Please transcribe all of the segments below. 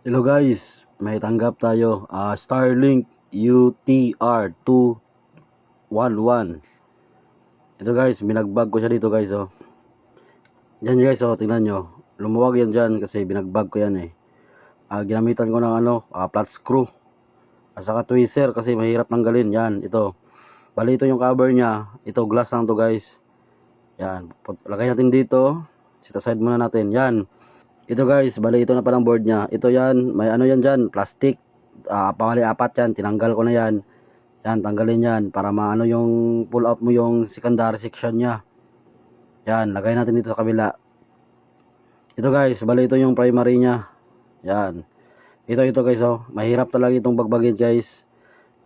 Hello guys, may tanggap tayo. Starlink UTR 211. Ito guys, binagbag ko siya dito guys oh. Yan guys oh, tingnan nyo. Lumuwag yan dyan kasi binagbag ko yan eh. Ginamitan ko ng flat screw. At saka tweezer kasi mahirap tanggalin. Yan, ito. Bali ito yung cover niya. Ito glass lang to guys. Yan, lagay natin dito. Set aside muna natin. Yan. Ito guys, bali ito na palang board niya. Ito yan, may yan dyan, plastic. Pangali apat yan, tinanggal ko na yan. Yan, tanggalin yan para maano yung pull out mo yung secondary section niya. Yan, lagay natin dito sa kabila. Ito guys, bali ito yung primary niya. Yan. Ito guys oh, mahirap talaga itong bagbagin guys.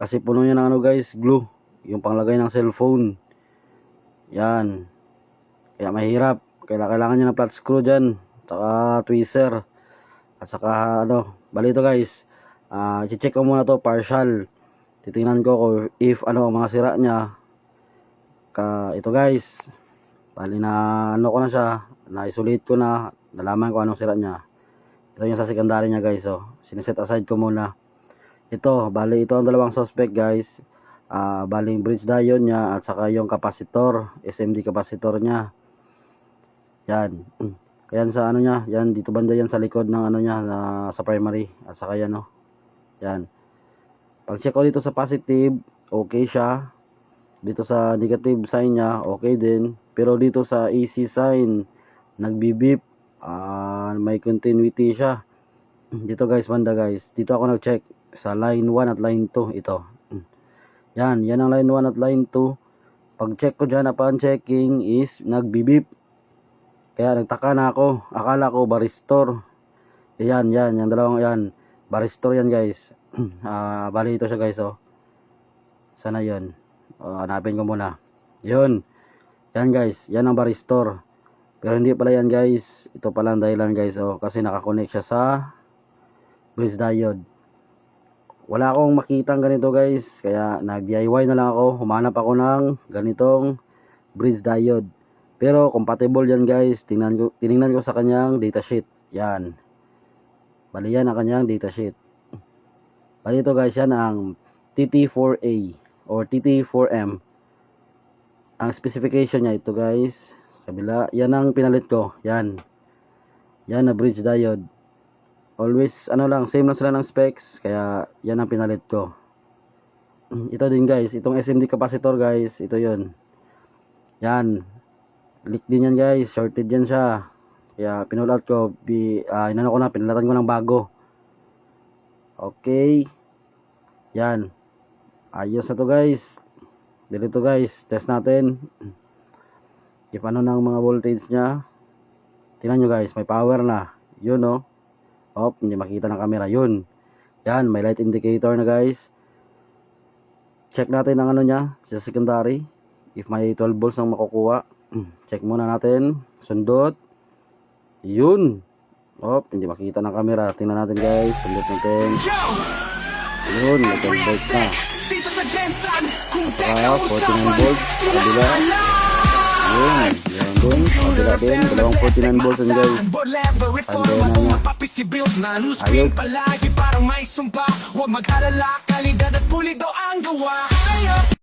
Kasi puno niya ng guys, glue. Yung panglagay ng cellphone. Yan. Kaya mahirap. Kailangan niya ng flat screw dyan. Saka tweezer at saka bali ito guys, i-check ko muna to partial, titingnan ko kung if ang mga sira nya. Ito guys, bali na ko na siya, na-isolate ko na, nalaman ko anong sira nya. Ito yung sa secondary nya guys oh, siniset aside ko muna. Ito, bali ito ang dalawang suspect guys, bali yung bridge diode nya at saka yung capacitor, SMD capacitor nya. Yan. Yan sa nya, yan dito banda yan sa likod ng nya sa primary at saka yan oh. Yan. Pag check ko dito sa positive, okay siya. Dito sa negative sign niya, okay din. Pero dito sa AC sign, nagbibip, may continuity siya. Dito guys, banda guys. Dito ako nag-check sa line 1 at line 2 ito. Yan ang line 1 at line 2. Pag check ko diyan upon checking is nagbibip. Kaya nagtaka na ako, akala ko baristor. Yan, yung dalawang yan, baristor yan guys. Bali ito siya guys oh. Sana yun, hanapin ko muna. Yun, yan guys, yan ang baristor. Pero hindi pala yan guys, ito pala ang dahilan guys oh. Kasi nakakonect siya sa bridge diode. Wala akong makitang ganito guys, kaya nag-DIY na lang ako. Humanap ako ng ganitong bridge diode. Pero compatible yan guys. Tiningnan ko sa kanyang datasheet. Yan. Bali yan ang kanyang datasheet. Bali ito guys, yan ang TT4A or TT4M. Ang specification niya ito guys. Sa kabila. Yan ang pinalit ko. Yan. Yan na bridge diode. Always lang, same lang sila ng specs. Kaya yan ang pinalit ko. Ito din guys. Itong SMD capacitor guys. Ito yun. Yan. Leak din yan guys, shorted yan siya. Kaya pinull out ko, pinalatan ko ng bago. Okay. Yan. Ayos na to guys. Dito to guys, test natin. If ng mga voltage nya. Tingnan nyo guys, may power na. Yun oh. Hindi makita ng camera. Yun. Yan, may light indicator na guys. Check natin ang nya, sa secondary. If may 12 volts ang makukuha. Check muna natin. Sundot. Yun. Hindi makita ng camera. Tingnan natin guys. Sundot natin. Yun. Nag-convert na. Saka 49 volts. Kabila. Yun. Yan dun. Kabila din. Dalawang 49 volts yan guys. Panday na niya. Ayos.